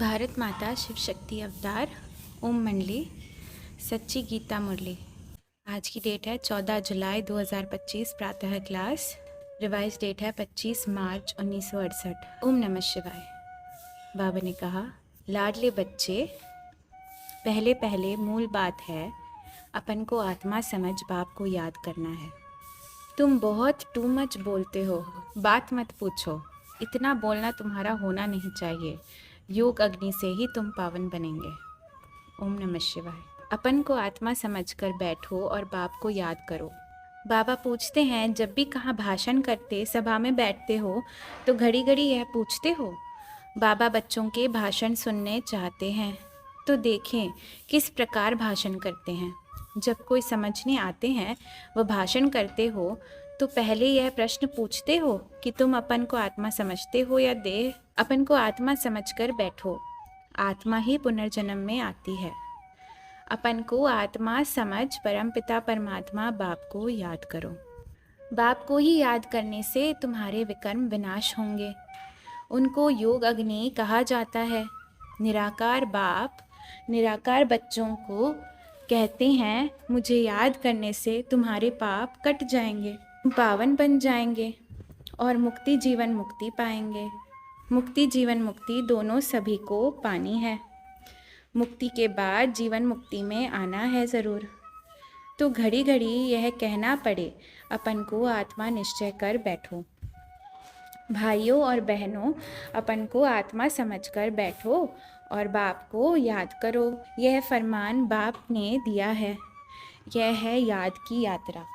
भारत माता शिव शक्ति अवतार ओम मंडली सच्ची गीता मुरली। आज की डेट है 14 जुलाई 2025 प्रातः क्लास। रिवाइज डेट है 25 मार्च 1968। ओम नमः शिवाय। बाबा ने कहा, लाडले बच्चे, पहले पहले मूल बात है अपन को आत्मा समझ बाप को याद करना है। तुम बहुत टू मच बोलते हो, बात मत पूछो। इतना बोलना तुम्हारा होना नहीं चाहिए। योग अग्नि से ही तुम पावन बनेंगे। ओम नमः शिवाय। अपन को आत्मा समझकर बैठो और बाप को याद करो। बाबा पूछते हैं, जब भी कहाँ भाषण करते सभा में बैठते हो तो घड़ी घड़ी यह पूछते हो। बाबा बच्चों के भाषण सुनने चाहते हैं तो देखें किस प्रकार भाषण करते हैं। जब कोई समझने आते हैं वह भाषण करते हो तो पहले यह प्रश्न पूछते हो कि तुम अपन को आत्मा समझते हो या देह। अपन को आत्मा समझकर बैठो। आत्मा ही पुनर्जन्म में आती है। अपन को आत्मा समझ परमपिता परमात्मा बाप को याद करो। बाप को ही याद करने से तुम्हारे विकर्म विनाश होंगे। उनको योग अग्नि कहा जाता है। निराकार बाप निराकार बच्चों को कहते हैं, मुझे याद करने से तुम्हारे पाप कट जाएंगे, पावन बन जाएंगे और मुक्ति जीवन मुक्ति पाएंगे। मुक्ति जीवन मुक्ति दोनों सभी को पानी है। मुक्ति के बाद जीवन मुक्ति में आना है ज़रूर। तो घड़ी घड़ी यह कहना पड़े, अपन को आत्मा निश्चय कर बैठो। भाइयों और बहनों, अपन को आत्मा समझकर बैठो और बाप को याद करो। यह फरमान बाप ने दिया है। यह है याद की यात्रा।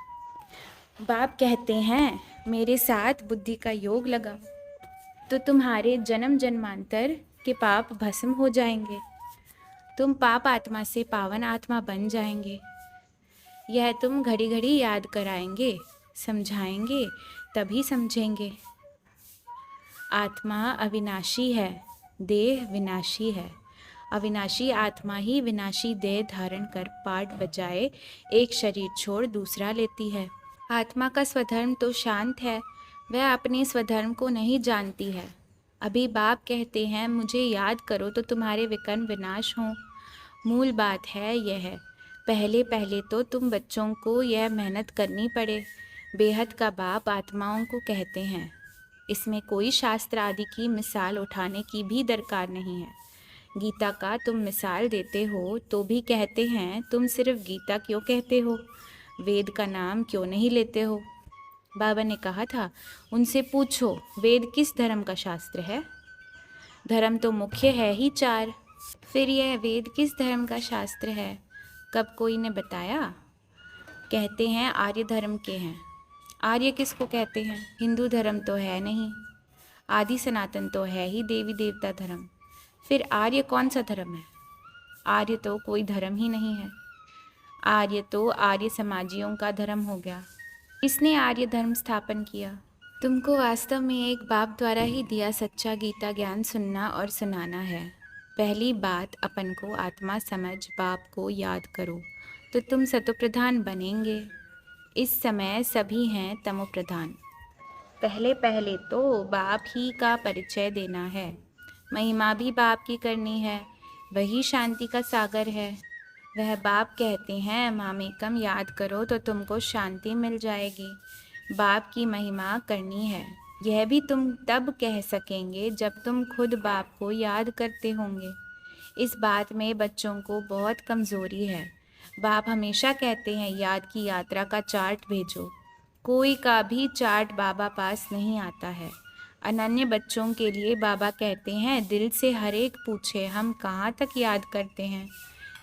बाप कहते हैं, मेरे साथ बुद्धि का योग लगा तो तुम्हारे जन्म जन्मांतर के पाप भस्म हो जाएंगे। तुम पाप आत्मा से पावन आत्मा बन जाएंगे। यह तुम घड़ी घड़ी याद कराएंगे, समझाएंगे, तभी समझेंगे। आत्मा अविनाशी है, देह विनाशी है। अविनाशी आत्मा ही विनाशी देह धारण कर पाठ बजाए एक शरीर छोड़ दूसरा लेती है। आत्मा का स्वधर्म तो शांत है, वह अपने स्वधर्म को नहीं जानती है। अभी बाप कहते हैं, मुझे याद करो तो तुम्हारे विकर्म विनाश हों। मूल बात है यह, पहले पहले तो तुम बच्चों को यह मेहनत करनी पड़े। बेहद का बाप आत्माओं को कहते हैं। इसमें कोई शास्त्र आदि की मिसाल उठाने की भी दरकार नहीं है। गीता का तुम मिसाल देते हो तो भी कहते हैं, तुम सिर्फ गीता क्यों कहते हो, वेद का नाम क्यों नहीं लेते हो। बाबा ने कहा था, उनसे पूछो वेद किस धर्म का शास्त्र है। धर्म तो मुख्य है ही 4, फिर यह वेद किस धर्म का शास्त्र है, कब कोई ने बताया। कहते हैं आर्य धर्म के हैं। आर्य किसको कहते हैं, हिंदू धर्म तो है नहीं। आदि सनातन तो है ही देवी देवता धर्म। फिर आर्य कौन सा धर्म है। आर्य तो कोई धर्म ही नहीं है। आर्य तो आर्य समाजियों का धर्म हो गया। किसने आर्य धर्म स्थापन किया। तुमको वास्तव में एक बाप द्वारा ही दिया सच्चा गीता ज्ञान सुनना और सुनाना है। पहली बात, अपन को आत्मा समझ बाप को याद करो तो तुम सतोप्रधान बनेंगे। इस समय सभी हैं तमोप्रधान। पहले पहले तो बाप ही का परिचय देना है। महिमा भी बाप की करनी है। वही शांति का सागर है। वह बाप कहते हैं, मामेकम याद करो तो तुमको शांति मिल जाएगी। बाप की महिमा करनी है। यह भी तुम तब कह सकेंगे जब तुम खुद बाप को याद करते होंगे। इस बात में बच्चों को बहुत कमज़ोरी है। बाप हमेशा कहते हैं, याद की यात्रा का चार्ट भेजो। कोई का भी चार्ट बाबा पास नहीं आता है। अनन्य बच्चों के लिए बाबा कहते हैं, दिल से हर एक पूछे, हम कहाँ तक याद करते हैं।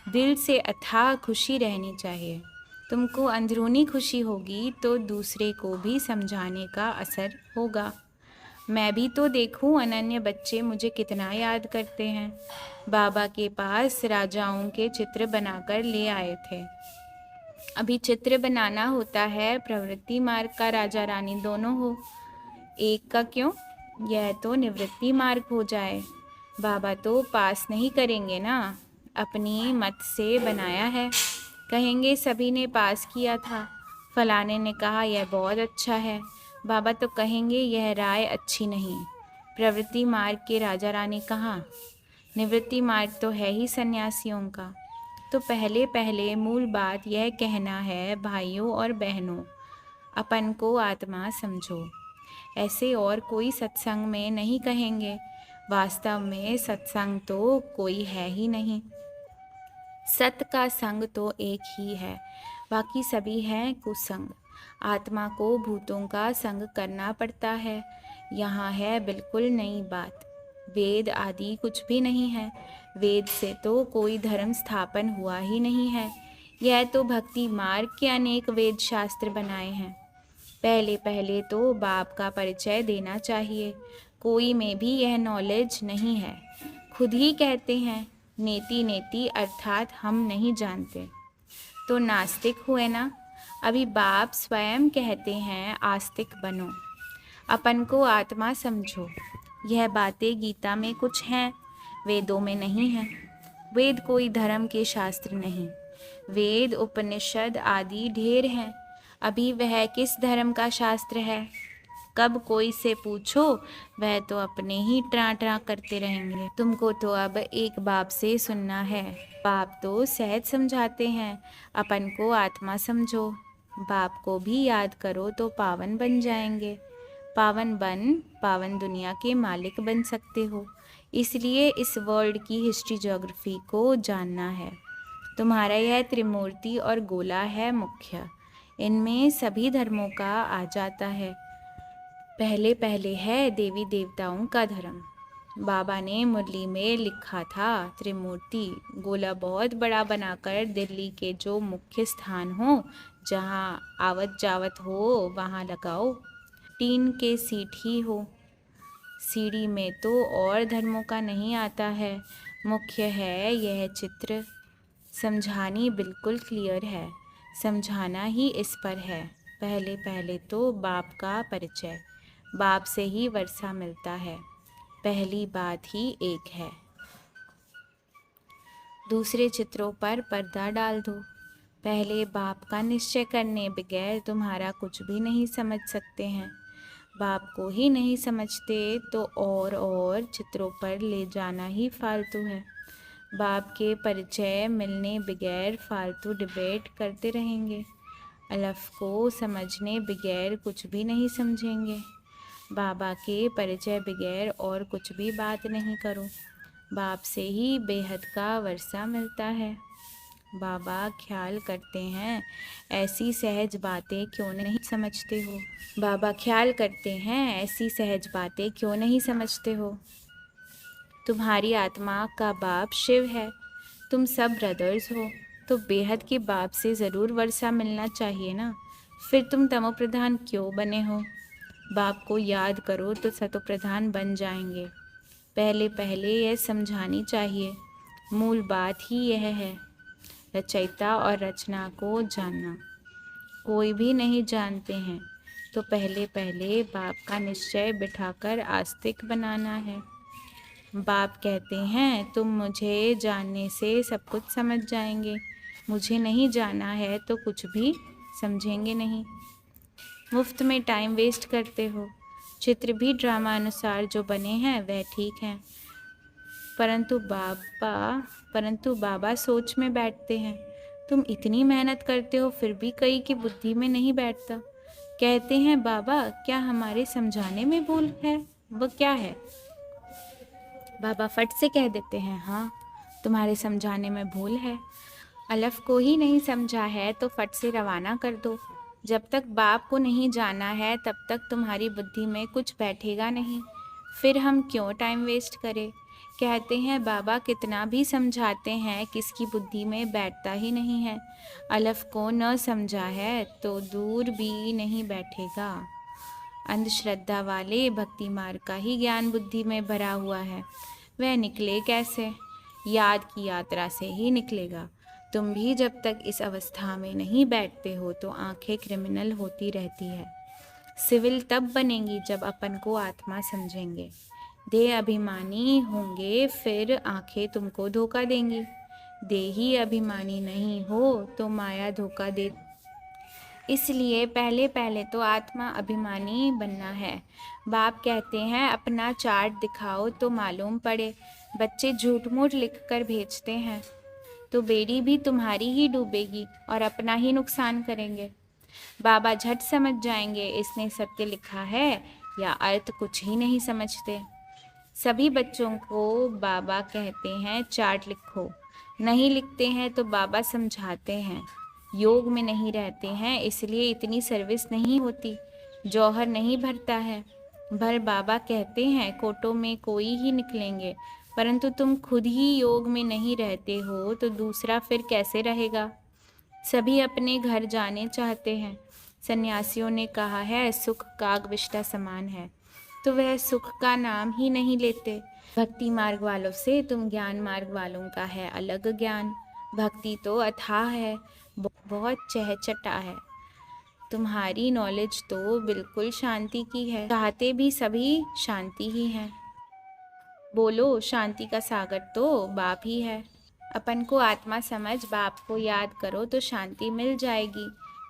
दिल से अथाह खुशी रहनी चाहिए। तुमको अंदरूनी खुशी होगी तो दूसरे को भी समझाने का असर होगा। मैं भी तो देखूं अनन्य बच्चे मुझे कितना याद करते हैं। बाबा के पास राजाओं के चित्र बनाकर ले आए थे। अभी चित्र बनाना होता है प्रवृत्ति मार्ग का, राजा रानी दोनों हो। एक का क्यों, यह तो निवृत्ति मार्ग हो जाए। बाबा तो पास नहीं करेंगे ना, अपनी मत से बनाया है। कहेंगे सभी ने पास किया था, फलाने ने कहा यह बहुत अच्छा है। बाबा तो कहेंगे यह राय अच्छी नहीं। प्रवृत्ति मार्ग के राजा रानी कहाँ, निवृत्ति मार्ग तो है ही सन्यासियों का। तो पहले पहले मूल बात यह कहना है, भाइयों और बहनों, अपन को आत्मा समझो। ऐसे और कोई सत्संग में नहीं कहेंगे। वास्तव में सत्संग तो कोई है ही नहीं। सत का संग तो एक ही है, बाकी सभी हैं कुसंग। आत्मा को भूतों का संग करना पड़ता है। यहाँ है बिल्कुल नई बात। वेद आदि कुछ भी नहीं है। वेद से तो कोई धर्म स्थापन हुआ ही नहीं है। यह तो भक्ति मार्ग के अनेक वेद शास्त्र बनाए हैं। पहले पहले तो बाप का परिचय देना चाहिए। कोई में भी यह नॉलेज नहीं है। खुद ही कहते हैं नेति नेति, अर्थात हम नहीं जानते। तो नास्तिक हुए ना। अभी बाप स्वयं कहते हैं आस्तिक बनो, अपन को आत्मा समझो। यह बातें गीता में कुछ हैं, वेदों में नहीं हैं। वेद कोई धर्म के शास्त्र नहीं। वेद उपनिषद आदि ढेर हैं। अभी वह किस धर्म का शास्त्र है? कब कोई से पूछो, वह तो अपने ही ट्रा ट्रा करते रहेंगे। तुमको तो अब एक बाप से सुनना है। बाप तो सहज समझाते हैं, अपन को आत्मा समझो। बाप को भी याद करो तो पावन बन जाएंगे। पावन दुनिया के मालिक बन सकते हो। इसलिए इस वर्ल्ड की हिस्ट्री ज्योग्राफी को जानना है। तुम्हारा यह त्रिमूर्ति और गोला है मुख्य। इनमें सभी धर्मों का आ जाता है। पहले पहले है देवी देवताओं का धर्म। बाबा ने मुरली में लिखा था त्रिमूर्ति। गोला बहुत बड़ा बनाकर दिल्ली के जो मुख्य स्थान हो, जहाँ आवत जावत हो, वहाँ लगाओ। टीन के सीट ही हो। सीढ़ी में तो और धर्मों का नहीं आता है। मुख्य है यह चित्र। समझानी बिल्कुल क्लियर है। समझाना ही इस पर है। पहले पहले तो बाप का परिचय। बाप से ही वर्षा मिलता है। पहली बात ही एक है। दूसरे चित्रों पर पर्दा डाल दो। पहले बाप का निश्चय करने बगैर तुम्हारा कुछ भी नहीं समझ सकते हैं। बाप को ही नहीं समझते तो और चित्रों पर ले जाना ही फालतू है। बाप के परिचय मिलने बगैर फालतू डिबेट करते रहेंगे। अलफ को समझने बगैर कुछ भी नहीं समझेंगे। बाबा के परिचय बगैर और कुछ भी बात नहीं करो। बाप से ही बेहद का वर्षा मिलता है। बाबा ख्याल करते हैं ऐसी सहज बातें क्यों नहीं समझते हो। बाबा ख्याल करते हैं ऐसी सहज बातें क्यों नहीं समझते हो। तुम्हारी आत्मा का बाप शिव है। तुम सब ब्रदर्स हो, तो बेहद के बाप से ज़रूर वर्षा मिलना चाहिए ना। फिर तुम तमोप्रधान क्यों बने हो? बाप को याद करो तो सतोप्रधान बन जाएंगे। पहले पहले यह समझानी चाहिए। मूल बात ही यह है, रचयिता और रचना को जानना। कोई भी नहीं जानते हैं, तो पहले पहले बाप का निश्चय बिठाकर आस्तिक बनाना है। बाप कहते हैं तुम मुझे जानने से सब कुछ समझ जाएंगे। मुझे नहीं जाना है तो कुछ भी समझेंगे नहीं। मुफ्त में टाइम वेस्ट करते हो। चित्र भी ड्रामा अनुसार जो बने हैं वह ठीक हैं, परंतु बाबा सोच में बैठते हैं। तुम इतनी मेहनत करते हो फिर भी कई की बुद्धि में नहीं बैठता। कहते हैं बाबा क्या हमारे समझाने में भूल है? वह क्या है? बाबा फट से कह देते हैं हाँ, तुम्हारे समझाने में भूल है। अलफ को ही नहीं समझा है तो फट से रवाना कर दो। जब तक बाप को नहीं जाना है तब तक तुम्हारी बुद्धि में कुछ बैठेगा नहीं। फिर हम क्यों टाइम वेस्ट करें? कहते हैं बाबा कितना भी समझाते हैं किसकी बुद्धि में बैठता ही नहीं है। अलफ को न समझा है तो दूर भी नहीं बैठेगा। अंधश्रद्धा वाले भक्ति मार्ग का ही ज्ञान बुद्धि में भरा हुआ है। वह निकले कैसे? याद की यात्रा से ही निकलेगा। तुम भी जब तक इस अवस्था में नहीं बैठते हो तो आंखें क्रिमिनल होती रहती है। सिविल तब बनेंगी जब अपन को आत्मा समझेंगे। देह अभिमानी होंगे फिर आंखें तुमको धोखा देंगी। देही अभिमानी नहीं हो तो माया धोखा दे। इसलिए पहले पहले तो आत्मा अभिमानी बनना है। बाप कहते हैं अपना चार्ट दिखाओ तो मालूम पड़े। बच्चे झूठ मूठ लिख कर भेजते हैं तो बेड़ी भी तुम्हारी ही डूबेगी और अपना ही नुकसान करेंगे। बाबा झट समझ जाएंगे इसने सत्य लिखा है या अर्थ कुछ ही नहीं समझते। सभी बच्चों को बाबा कहते हैं चार्ट लिखो, नहीं लिखते हैं तो बाबा समझाते हैं। योग में नहीं रहते हैं इसलिए इतनी सर्विस नहीं होती, जौहर नहीं भरता है। भर बाबा कहते हैं कोटों में कोई ही निकलेंगे, परंतु तुम खुद ही योग में नहीं रहते हो तो दूसरा फिर कैसे रहेगा। सभी अपने घर जाने चाहते हैं। सन्यासियों ने कहा है सुख काग विष्ठा समान है, तो वह सुख का नाम ही नहीं लेते। भक्ति मार्ग वालों से तुम ज्ञान मार्ग वालों का है अलग ज्ञान। भक्ति तो अथाह है, बहुत चहचटा है। तुम्हारी नॉलेज तो बिल्कुल शांति की है, चाहते भी सभी शांति ही हैं। बोलो शांति का सागर तो बाप ही है। अपन को आत्मा समझ बाप को याद करो तो शांति मिल जाएगी।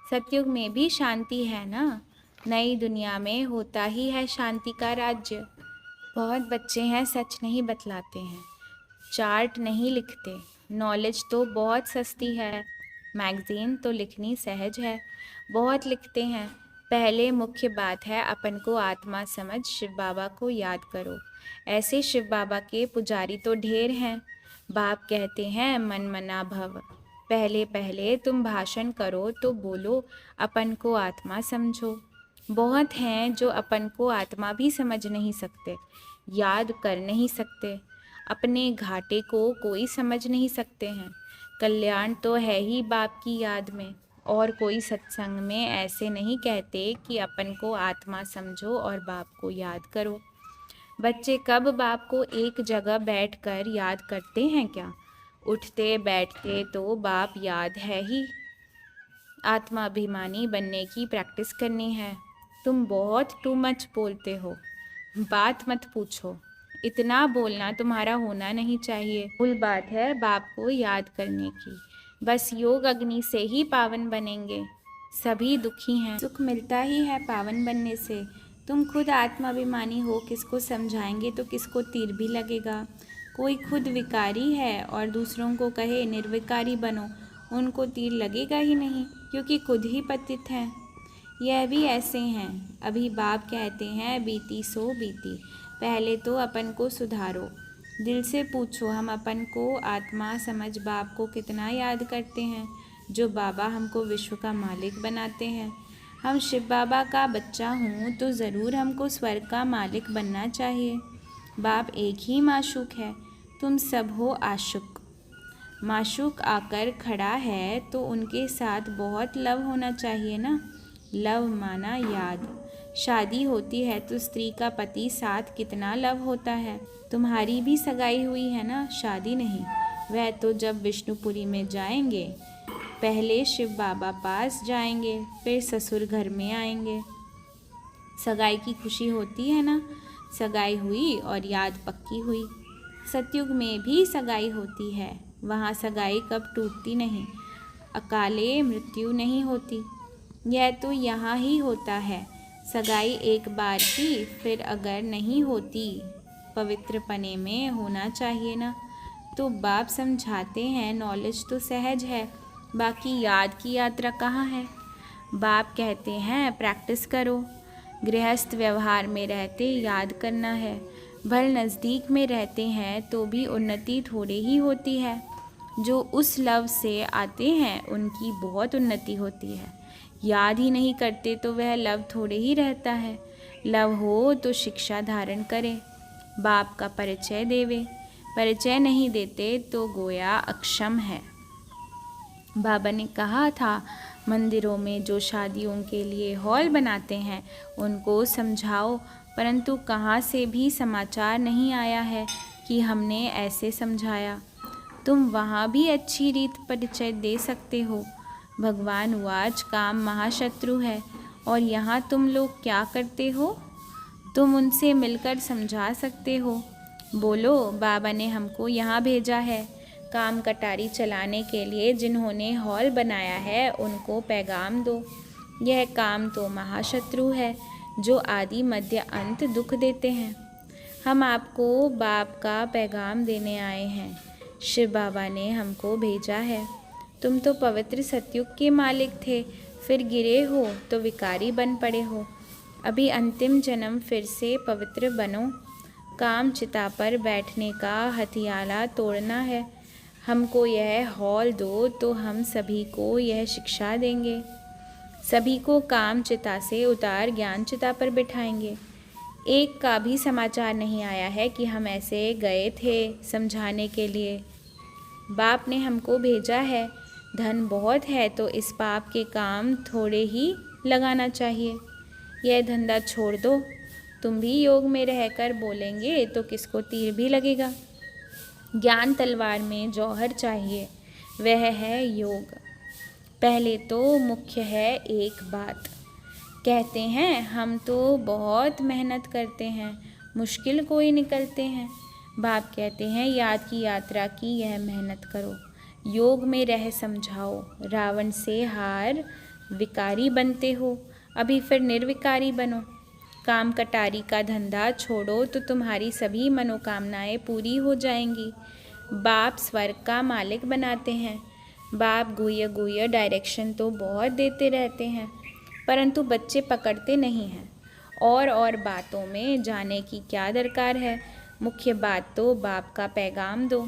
सतयुग में भी शांति है ना, नई दुनिया में होता ही है शांति का राज्य। बहुत बच्चे हैं सच नहीं बतलाते हैं, चार्ट नहीं लिखते। नॉलेज तो बहुत सस्ती है, मैगज़ीन तो लिखनी सहज है। बहुत लिखते हैं। पहले मुख्य बात है अपन को आत्मा समझ शिव बाबा को याद करो। ऐसे शिव बाबा के पुजारी तो ढेर हैं। बाप कहते हैं मन मना भव। पहले पहले तुम भाषण करो तो बोलो अपन को आत्मा समझो। बहुत हैं जो अपन को आत्मा भी समझ नहीं सकते, याद कर नहीं सकते। अपने घाटे को कोई समझ नहीं सकते हैं। कल्याण तो है ही बाप की याद में, और कोई सत्संग में ऐसे नहीं कहते कि अपन को आत्मा समझो और बाप को याद करो। बच्चे कब बाप को एक जगह बैठकर याद करते हैं क्या? उठते बैठते तो बाप याद है ही। आत्मा अभिमानी बनने की प्रैक्टिस करनी है। तुम बहुत टू मच बोलते हो, बात मत पूछो। इतना बोलना तुम्हारा होना नहीं चाहिए। मूल बात है बाप को याद करने की। बस योग अग्नि से ही पावन बनेंगे। सभी दुखी हैं, सुख मिलता ही है पावन बनने से। तुम खुद आत्माभिमानी हो, किसको समझाएंगे तो किसको तीर भी लगेगा। कोई खुद विकारी है और दूसरों को कहे निर्विकारी बनो, उनको तीर लगेगा ही नहीं, क्योंकि खुद ही पतित हैं। यह भी ऐसे हैं। अभी बाप कहते हैं बीती सो बीती। पहले तो अपन को सुधारो। दिल से पूछो हम अपन को आत्मा समझ बाप को कितना याद करते हैं, जो बाबा हमको विश्व का मालिक बनाते हैं। हम शिव बाबा का बच्चा हूँ तो ज़रूर हमको स्वर्ग का मालिक बनना चाहिए। बाप एक ही माशूक है, तुम सब हो आशुक। माशूक आकर खड़ा है तो उनके साथ बहुत लव होना चाहिए ना। लव माना याद। शादी होती है तो स्त्री का पति साथ कितना लव होता है। तुम्हारी भी सगाई हुई है ना, शादी नहीं। वह तो जब विष्णुपुरी में जाएंगे, पहले शिव बाबा पास जाएंगे, फिर ससुर घर में आएंगे। सगाई की खुशी होती है ना, सगाई हुई और याद पक्की हुई। सतयुग में भी सगाई होती है, वहाँ सगाई कब टूटती नहीं, अकाले मृत्यु नहीं होती। यह तो यहाँ ही होता है। सगाई एक बार की, फिर अगर नहीं होती पवित्र पने में होना चाहिए ना। तो बाप समझाते हैं नॉलेज तो सहज है, बाकी याद की यात्रा कहाँ है। बाप कहते हैं प्रैक्टिस करो। गृहस्थ व्यवहार में रहते याद करना है। भल नज़दीक में रहते हैं तो भी उन्नति थोड़ी ही होती है। जो उस लव से आते हैं उनकी बहुत उन्नति होती है। याद ही नहीं करते तो वह लव थोड़े ही रहता है। लव हो तो शिक्षा धारण करे, बाप का परिचय देवे। परिचय नहीं देते तो गोया अक्षम है। बाबा ने कहा था मंदिरों में जो शादियों के लिए हॉल बनाते हैं उनको समझाओ, परंतु कहाँ से भी समाचार नहीं आया है कि हमने ऐसे समझाया। तुम वहाँ भी अच्छी रीत परिचय दे सकते हो। भगवान वाच काम महाशत्रु है, और यहाँ तुम लोग क्या करते हो? तुम उनसे मिलकर समझा सकते हो। बोलो बाबा ने हमको यहाँ भेजा है काम कटारी चलाने के लिए। जिन्होंने हॉल बनाया है उनको पैगाम दो। यह काम तो महाशत्रु है जो आदि मध्य अंत दुख देते हैं। हम आपको बाप का पैगाम देने आए हैं। शिव बाबा ने हमको भेजा है। तुम तो पवित्र सतयुग के मालिक थे, फिर गिरे हो तो विकारी बन पड़े हो। अभी अंतिम जन्म फिर से पवित्र बनो। काम चिता पर बैठने का हथियाला तोड़ना है। हमको यह हौल दो तो हम सभी को यह शिक्षा देंगे। सभी को काम चिता से उतार ज्ञान चिता पर बिठाएंगे। एक का भी समाचार नहीं आया है कि हम ऐसे गए थे समझाने के लिए। बाप ने हमको भेजा है। धन बहुत है तो इस पाप के काम थोड़े ही लगाना चाहिए। यह धंधा छोड़ दो। तुम भी योग में रहकर बोलेंगे तो किसको तीर भी लगेगा। ज्ञान तलवार में जौहर चाहिए, वह है योग। पहले तो मुख्य है एक बात। कहते हैं हम तो बहुत मेहनत करते हैं, मुश्किल कोई निकलते हैं। बाप कहते हैं याद की यात्रा की यह मेहनत करो, योग में रह समझाओ। रावण से हार विकारी बनते हो, अभी फिर निर्विकारी बनो। काम कटारी का धंधा छोड़ो तो तुम्हारी सभी मनोकामनाएं पूरी हो जाएंगी। बाप स्वर्ग का मालिक बनाते हैं। बाप गुह्य गुह्य डायरेक्शन तो बहुत देते रहते हैं, परंतु बच्चे पकड़ते नहीं हैं। और बातों में जाने की क्या दरकार है। मुख्य बात तो बाप का पैगाम दो।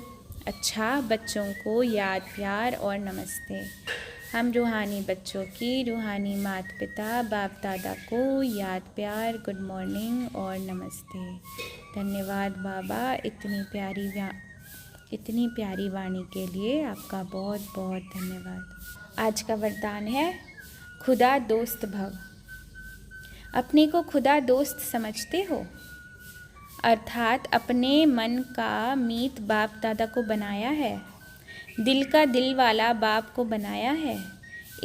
अच्छा, बच्चों को याद प्यार और नमस्ते। हम रूहानी बच्चों की रूहानी माता पिता बाप दादा को याद प्यार, गुड मॉर्निंग और नमस्ते। धन्यवाद बाबा, इतनी प्यारी वाणी के लिए आपका बहुत बहुत धन्यवाद। आज का वरदान है खुदा दोस्त भव। अपने को खुदा दोस्त समझते हो, अर्थात अपने मन का मीत बाप दादा को बनाया है। दिल का दिल वाला बाप को बनाया है।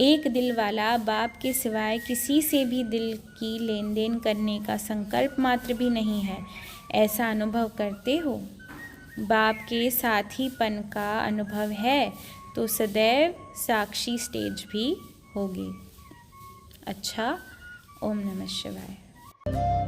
एक दिल वाला बाप के सिवाय किसी से भी दिल की लेन देन करने का संकल्प मात्र भी नहीं है। ऐसा अनुभव करते हो। बाप के साथीपन का अनुभव है तो सदैव साक्षी स्टेज भी होगी। अच्छा, ओम नमः शिवाय।